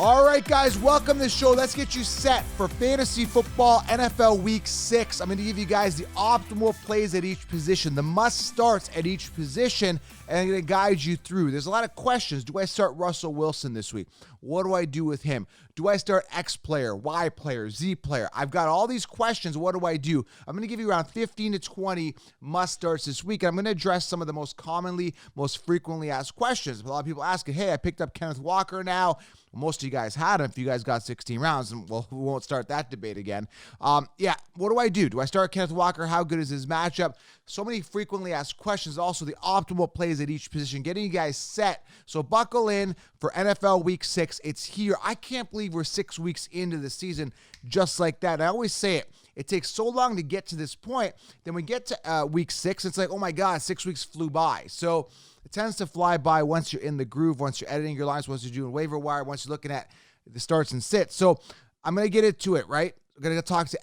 All right, guys, welcome to the show. Let's get you set for fantasy football NFL Week 6. I'm going to give you guys the optimal plays at each position, the must-starts at each position, and I'm going to guide you through. There's a lot of questions. Do I start Russell Wilson this week? What do I do with him? Do I start X player, Y player, Z player? I've got all these questions. What do I do? I'm going to give you around 15 to 20 must-starts this week, and I'm going to address some of the most commonly, most frequently asked questions. A lot of people asking, hey, I picked up Kenneth Walker now. Well, most of you guys had him if you guys got 16 rounds, and well, we won't start that debate again. What do I do? Do I start Kenneth Walker? How good is his matchup? So many frequently asked questions. Also, the optimal plays at each position, getting you guys set. So buckle in for NFL Week 6. It's here. I can't believe we're 6 weeks into the season just like that. And I always say it. It takes so long to get to this point. Then we get to Week 6. It's like, oh my God, 6 weeks flew by. So it tends to fly by once you're in the groove, once you're editing your lines, once you're doing waiver wire, once you're looking at the starts and sits. So I'm going to get into it, right? I'm going to talk to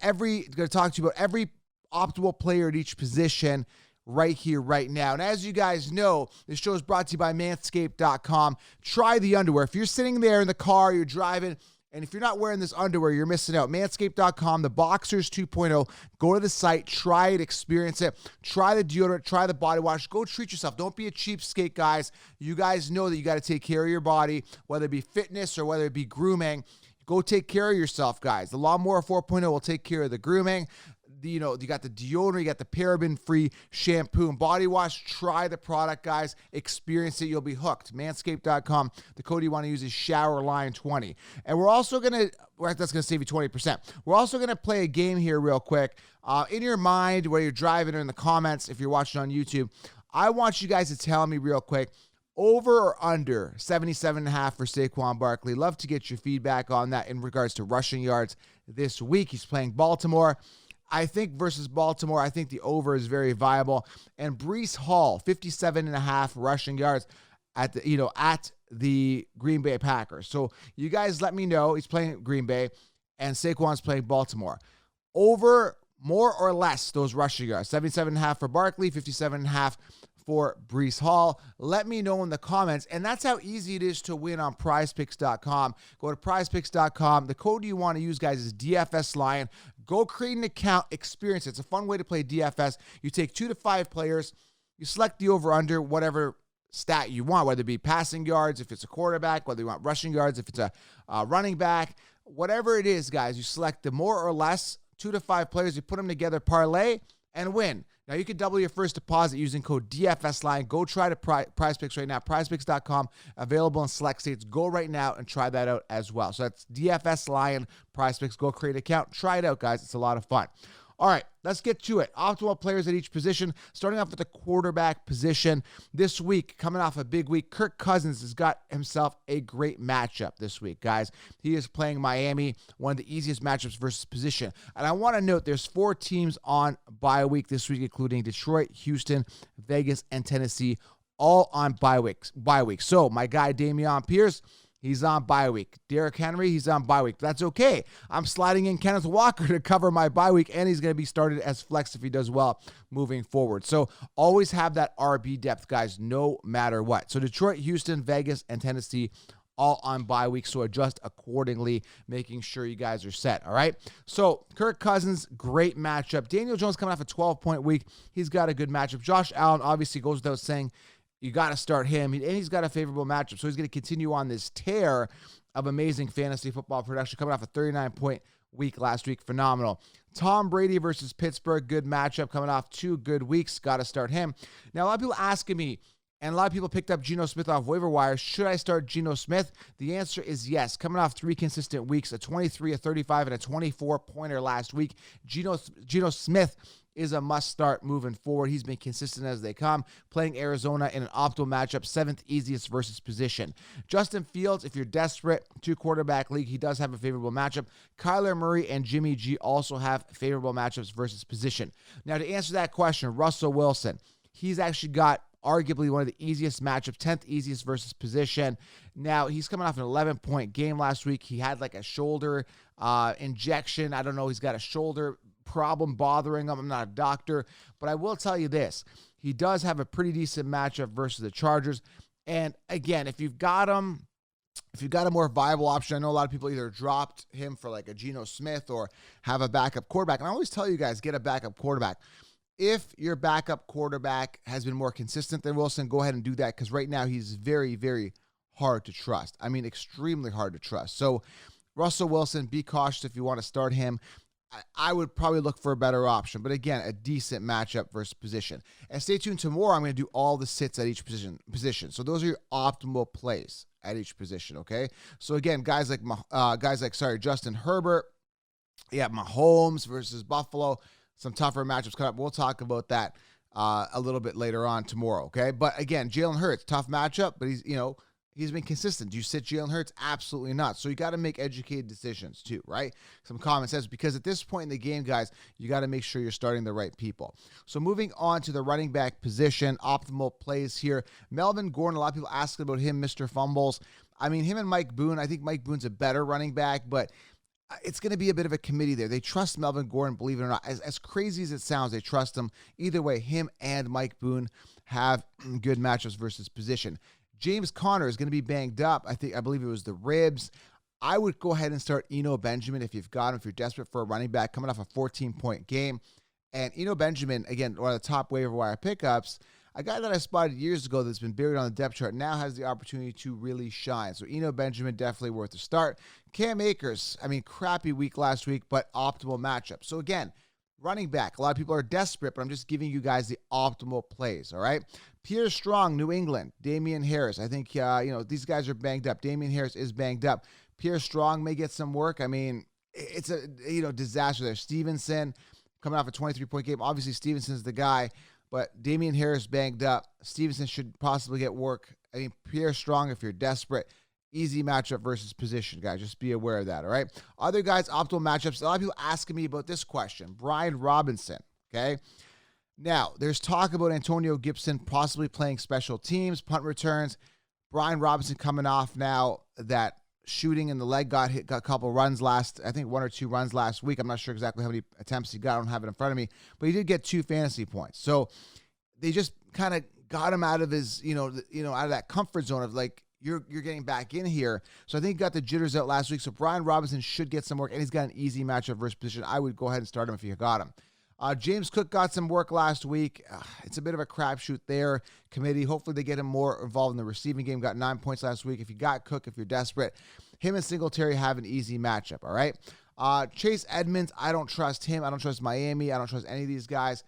you about every optimal player at each position right here, right now. And as you guys know, this show is brought to you by Manscaped.com. Try the underwear. If you're sitting there in the car, you're driving, and if you're not wearing this underwear, you're missing out. Manscaped.com, the Boxers 2.0. Go to the site, try it, experience it. Try the deodorant, try the body wash. Go treat yourself. Don't be a cheapskate, guys. You guys know that you got to take care of your body, whether it be fitness or whether it be grooming. Go take care of yourself, guys. The Lawnmower 4.0 will take care of the grooming. You got the deodorant, you got the paraben-free shampoo and body wash. Try the product, guys. Experience it. You'll be hooked. Manscaped.com. The code you want to use is SHOWERLINE20. And we're also going to, that's going to save you 20%. We're also going to play a game here real quick. In your mind, where you're driving or in the comments, if you're watching on YouTube, I want you guys to tell me real quick, over or under 77.5 for Saquon Barkley. Love to get your feedback on that in regards to rushing yards this week. He's playing Baltimore. I think versus Baltimore, I think the over is very viable. And Breece Hall, 57.5 rushing yards at the Green Bay Packers. So you guys let me know. He's playing Green Bay, and Saquon's playing Baltimore. Over, more or less, those rushing yards. 77.5 for Barkley, 57.5 for Breece Hall. Let me know in the comments. And that's how easy it is to win on prizepicks.com. Go to prizepicks.com. The code you want to use, guys, is DFSLion. Go create an account, experience it. It's a fun way to play DFS. You take 2 to 5 players. You select the over-under, whatever stat you want, whether it be passing yards, if it's a quarterback, whether you want rushing yards, if it's a running back. Whatever it is, guys, you select the more or less 2 to 5 players. You put them together, parlay, and win. Now, you can double your first deposit using code DFSLion. Go try to Prize Picks right now. PrizePicks.com, available in select states. Go right now and try that out as well. So that's DFSLion, Prize Picks. Go create an account. Try it out, guys. It's a lot of fun. All right, let's get to it. Optimal players at each position. Starting off with the quarterback position. This week, coming off a big week, Kirk Cousins has got himself a great matchup this week, guys. He is playing Miami, one of the easiest matchups versus position. And I want to note there's 4 teams on bye week this week, including Detroit, Houston, Vegas, and Tennessee, all on bye week. So my guy, Damien Harris, he's on bye week. Derrick Henry, he's on bye week. That's okay. I'm sliding in Kenneth Walker to cover my bye week, and he's going to be started as flex if he does well moving forward. So always have that RB depth, guys, no matter what. So Detroit, Houston, Vegas, and Tennessee, all on bye week, so adjust accordingly, making sure you guys are set, all right? So Kirk Cousins, great matchup. Daniel Jones coming off a 12-point week. He's got a good matchup. Josh Allen obviously goes without saying, you got to start him, and he's got a favorable matchup, so he's going to continue on this tear of amazing fantasy football production, coming off a 39-point week last week. Phenomenal. Tom Brady versus Pittsburgh, good matchup, coming off 2 good weeks. Got to start him. Now, a lot of people asking me, and a lot of people picked up Juno Smith off waiver wire. Should I start Juno Smith? The answer is yes. Coming off 3 consistent weeks, a 23, a 35, and a 24-pointer last week. Juno Smith is a must-start moving forward. He's been consistent as they come, playing Arizona in an optimal matchup, 7th easiest versus position. Justin Fields, if you're desperate, 2-quarterback league, he does have a favorable matchup. Kyler Murray and Jimmy G also have favorable matchups versus position. Now, to answer that question, Russell Wilson, he's actually got arguably one of the easiest matchups, 10th easiest versus position. Now, he's coming off an 11-point game last week. He had like a shoulder injection. I don't know. He's got a shoulder problem bothering him. I'm not a doctor, but I will tell you this. He does have a pretty decent matchup versus the Chargers. And again, if you've got him, If you've got a more viable option, I know a lot of people either dropped him for like a Juno Smith or have a backup quarterback. And I always tell you guys, get a backup quarterback. If your backup quarterback has been more consistent than Wilson, go ahead and do that, because right now he's very, very hard to trust. I mean, extremely hard to trust. So Russell Wilson, be cautious if you want to start him. I would probably look for a better option. But again, a decent matchup versus position. And stay tuned tomorrow. I'm going to do all the sits at each position. So those are your optimal plays at each position, okay? So again, guys like Justin Herbert, Mahomes versus Buffalo, some tougher matchups coming up. We'll talk about that a little bit later on tomorrow, okay? But again, Jalen Hurts, tough matchup, but he's been consistent. Do you sit Jalen Hurts? Absolutely not. So you got to make educated decisions too, right? Some common sense, because at this point in the game, guys, you got to make sure you're starting the right people. So moving on to the running back position, optimal plays here. Melvin Gordon, a lot of people asking about him, Mr. Fumbles. I mean, him and Mike Boone, I think Mike Boone's a better running back, but it's going to be a bit of a committee there. They trust Melvin Gordon, believe it or not. As crazy as it sounds, they trust him. Either way, him and Mike Boone have good matchups versus position. James Conner is going to be banged up. I believe it was the ribs. I would go ahead and start Eno Benjamin if you've got him, if you're desperate for a running back coming off a 14-point game. And Eno Benjamin, again, one of the top waiver wire pickups, a guy that I spotted years ago that's been buried on the depth chart, now has the opportunity to really shine. So Eno Benjamin, definitely worth a start. Cam Akers, crappy week last week, but optimal matchup. So again, running back, a lot of people are desperate, but I'm just giving you guys the optimal plays, all right? Pierre Strong, New England. Damien Harris, I think, these guys are banged up. Damien Harris is banged up. Pierre Strong may get some work. I mean, it's a, disaster there. Stevenson, coming off a 23-point game. Obviously, Stevenson's the guy, but Damien Harris banged up. Stevenson should possibly get work. I mean, Pierre Strong, if you're desperate, easy matchup versus position, guys. Just be aware of that, all right? Other guys, optimal matchups. A lot of people asking me about this question. Brian Robinson, okay? Now, there's talk about Antonio Gibson possibly playing special teams, punt returns. Brian Robinson coming off now that shooting in the leg, got a couple runs I think 1 or 2 runs last week. I'm not sure exactly how many attempts he got. I don't have it in front of me, but he did get 2 fantasy points. So they just kind of got him out of his, out of that comfort zone of like, you're getting back in here. So I think he got the jitters out last week. So Brian Robinson should get some work, and he's got an easy matchup versus position. I would go ahead and start him if you got him. James Cook got some work last week. It's a bit of a crapshoot there. Committee, hopefully they get him more involved in the receiving game. Got 9 points last week. If you got Cook, if you're desperate, him and Singletary have an easy matchup, all right? Chase Edmonds, I don't trust him. I don't trust Miami. I don't trust any of these guys.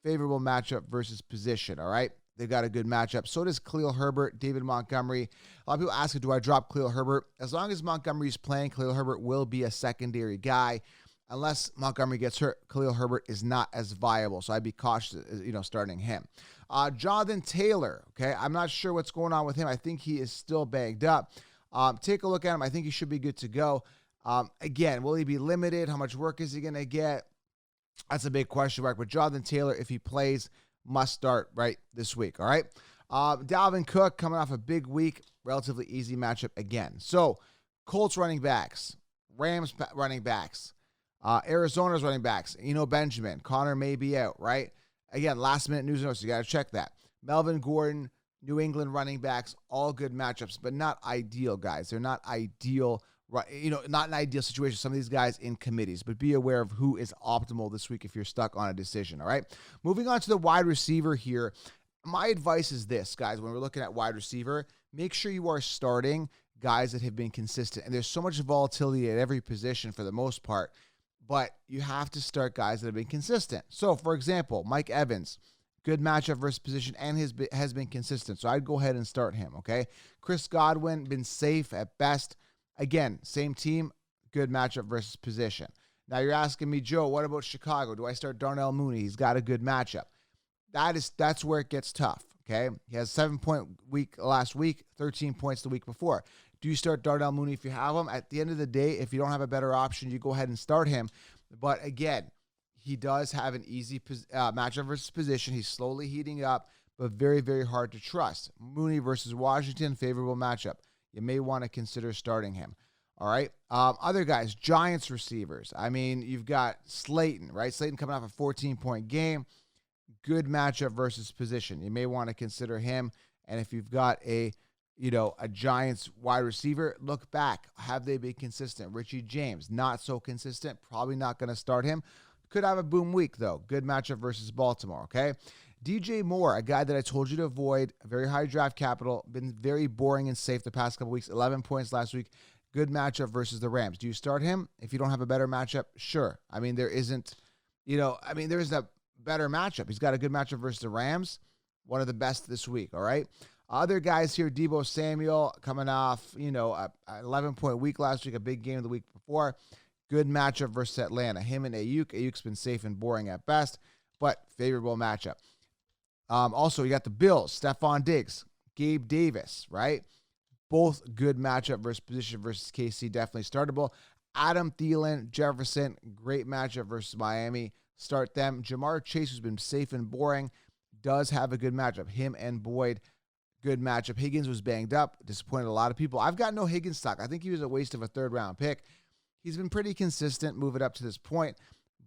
Favorable matchup versus position, all right? They've got a good matchup. So does Cleo Herbert, David Montgomery. A lot of people ask, do I drop Cleo Herbert? As long as Montgomery's playing, Cleo Herbert will be a secondary guy. Unless Montgomery gets hurt, Khalil Herbert is not as viable. So I'd be cautious, starting him. Jonathan Taylor, okay? I'm not sure what's going on with him. I think he is still bagged up. Take a look at him. I think he should be good to go. Again, will he be limited? How much work is he going to get? That's a big question mark. But Jonathan Taylor, if he plays, must start right this week, all right? Dalvin Cook coming off a big week. Relatively easy matchup again. So Colts running backs, Rams running backs, Arizona's running backs, Eno Benjamin, Connor may be out, right? Again, last minute news notes, you got to check that. Melvin Gordon, New England running backs, all good matchups, but not ideal, guys. They're not ideal, right? Not an ideal situation. Some of these guys in committees, but be aware of who is optimal this week if you're stuck on a decision, all right? Moving on to the wide receiver here. My advice is this, guys, when we're looking at wide receiver, make sure you are starting guys that have been consistent. And there's so much volatility at every position for the most part, but you have to start guys that have been consistent. So, for example, Mike Evans, good matchup versus position, and has been consistent. So I'd go ahead and start him, okay? Chris Godwin, been safe at best. Again, same team, good matchup versus position. Now you're asking me, Joe, what about Chicago? Do I start Darnell Mooney? He's got a good matchup. That's where it gets tough, okay? He has 7-point week last week, 13 points the week before. Do you start Darnell Mooney if you have him? At the end of the day, if you don't have a better option, you go ahead and start him. But again, he does have an easy matchup versus position. He's slowly heating up, but very, very hard to trust. Mooney versus Washington, favorable matchup. You may want to consider starting him. All right. Other guys, Giants receivers. I mean, you've got Slayton, right? Slayton coming off a 14-point game. Good matchup versus position. You may want to consider him. And if you've got a a Giants wide receiver. Look back. Have they been consistent? Richie James, not so consistent. Probably not going to start him. Could have a boom week, though. Good matchup versus Baltimore, okay? DJ Moore, a guy that I told you to avoid, very high draft capital, been very boring and safe the past couple weeks, 11 points last week. Good matchup versus the Rams. Do you start him if you don't have a better matchup? Sure. I mean, there isn't a better matchup. He's got a good matchup versus the Rams, one of the best this week, all right? Other guys here, Debo Samuel coming off, an 11-point week last week, a big game the week before. Good matchup versus Atlanta. Him and Ayuk. Ayuk's been safe and boring at best, but favorable matchup. Also, you got the Bills, Stephon Diggs, Gabe Davis, right? Both good matchup versus position versus KC, definitely startable. Adam Thielen, Jefferson, great matchup versus Miami. Start them. Jamar Chase, who's been safe and boring, does have a good matchup. Him and Boyd, good matchup. Higgins was banged up, disappointed a lot of people. I've got no Higgins stock. I think he was a waste of a third-round pick. He's been pretty consistent moving up to this point,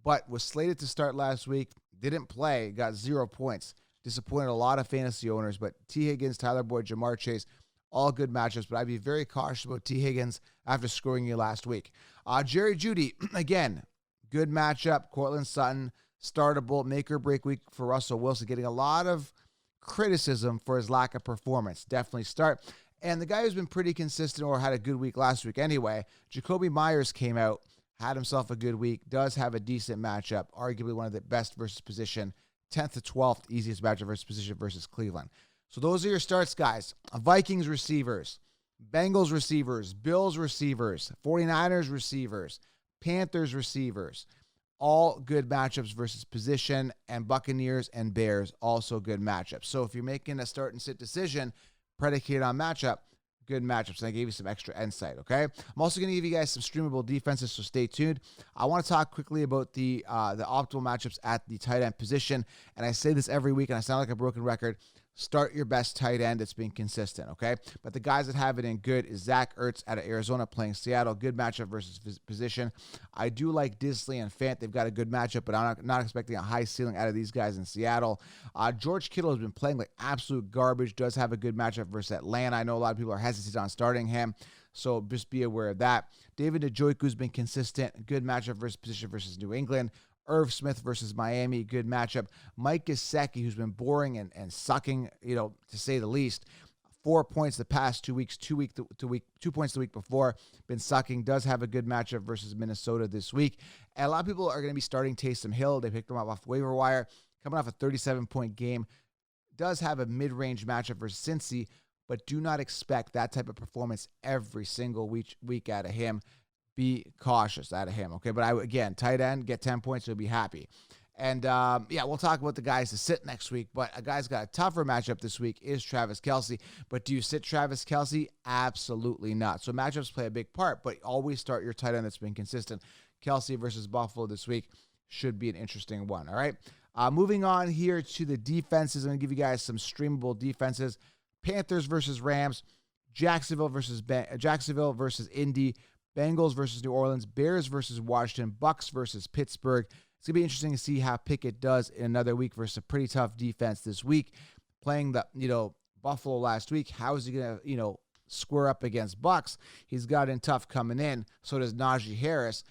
but was slated to start last week, didn't play, got 0 points. Disappointed a lot of fantasy owners, but T. Higgins, Tyler Boyd, Jamar Chase, all good matchups, but I'd be very cautious about T. Higgins after scoring you last week. Jerry Jeudy, again, good matchup. Cortland Sutton, startable, make or break week for Russell Wilson, getting a lot of criticism for his lack of performance. Definitely start. And the guy who's been pretty consistent or had a good week last week anyway, Jacoby Myers came out, had himself a good week, does have a decent matchup, arguably one of the best versus position, 10th to 12th, easiest matchup versus position versus Cleveland. So those are your starts, guys. Vikings receivers, Bengals receivers, Bills receivers, 49ers receivers, Panthers receivers, all good matchups versus position, and Buccaneers and Bears, also good matchups. So if you're making a start and sit decision predicated on matchup, good matchups. And I gave you some extra insight, okay? I'm also going to give you guys some streamable defenses, so stay tuned. I want to talk quickly about the optimal matchups at the tight end position. And I say this every week, and I sound like a broken record. Start your best tight end that's been consistent, okay? But the guys that have it in good is Zach Ertz out of Arizona playing Seattle. Good matchup versus position. I do like Disley and Fant. They've got a good matchup, but I'm not expecting a high ceiling out of these guys in Seattle. George Kittle has been playing like absolute garbage. Does have a good matchup versus Atlanta. I know a lot of people are hesitant on starting him, so just be aware of that. David Dejoy, who's been consistent. Good matchup versus position versus New England. Irv Smith versus Miami, good matchup. Mike Gesicki, who's been boring and sucking, to say the least. 4 points the past 2 weeks, 2 points the week before, been sucking. Does have a good matchup versus Minnesota this week. And a lot of people are going to be starting Taysom Hill. They picked him up off waiver wire, coming off a 37-point game. Does have a mid-range matchup versus Cincy, but do not expect that type of performance every single week out of him. Be cautious out of him, okay? But again, tight end, get 10 points, you'll be happy. And, we'll talk about the guys to sit next week, but a guy's got a tougher matchup this week is Travis Kelsey. But do you sit Travis Kelsey? Absolutely not. So matchups play a big part, but always start your tight end that's been consistent. Kelsey versus Buffalo this week should be an interesting one, all right? Moving on here to the defenses, I'm going to give you guys some streamable defenses. Panthers versus Rams, Jacksonville versus Indy, Bengals versus New Orleans, Bears versus Washington, Bucks versus Pittsburgh. It's going to be interesting to see how Pickett does in another week versus a pretty tough defense this week. Playing the, Buffalo last week, how is he going to, square up against Bucks? He's got in tough coming in. So does Najee Harris.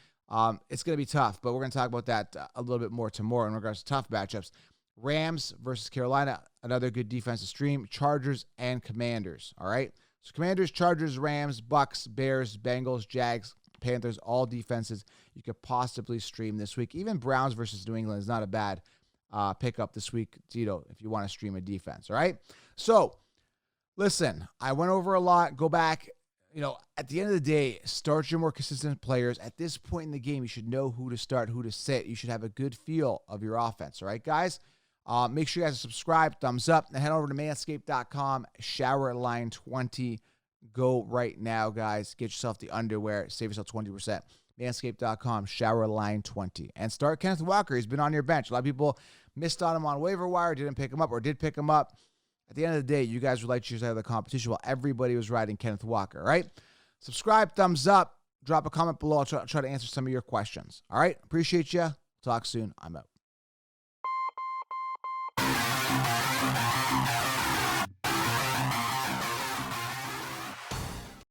It's going to be tough, but we're going to talk about that a little bit more tomorrow in regards to tough matchups. Rams versus Carolina, another good defensive stream. Chargers and Commanders, all right? So Commanders, Chargers, Rams, Bucks, Bears, Bengals, Jags, Panthers, all defenses you could possibly stream this week. Even Browns versus New England is not a bad pickup this week, if you want to stream a defense, all right? So, listen, I went over a lot. Go back. At the end of the day, start your more consistent players. At this point in the game, you should know who to start, who to sit. You should have a good feel of your offense, all right, guys? Make sure you guys subscribe, thumbs up, and head over to manscaped.com, shower line 20. Go right now, guys. Get yourself the underwear. Save yourself 20%. Manscaped.com, shower line 20. And start Kenneth Walker. He's been on your bench. A lot of people missed on him on waiver wire, didn't pick him up, or did pick him up. At the end of the day, you guys would like to choose out of the competition while everybody was riding Kenneth Walker, right? Subscribe, thumbs up, drop a comment below. I'll try to answer some of your questions. All right? Appreciate you. Talk soon. I'm out.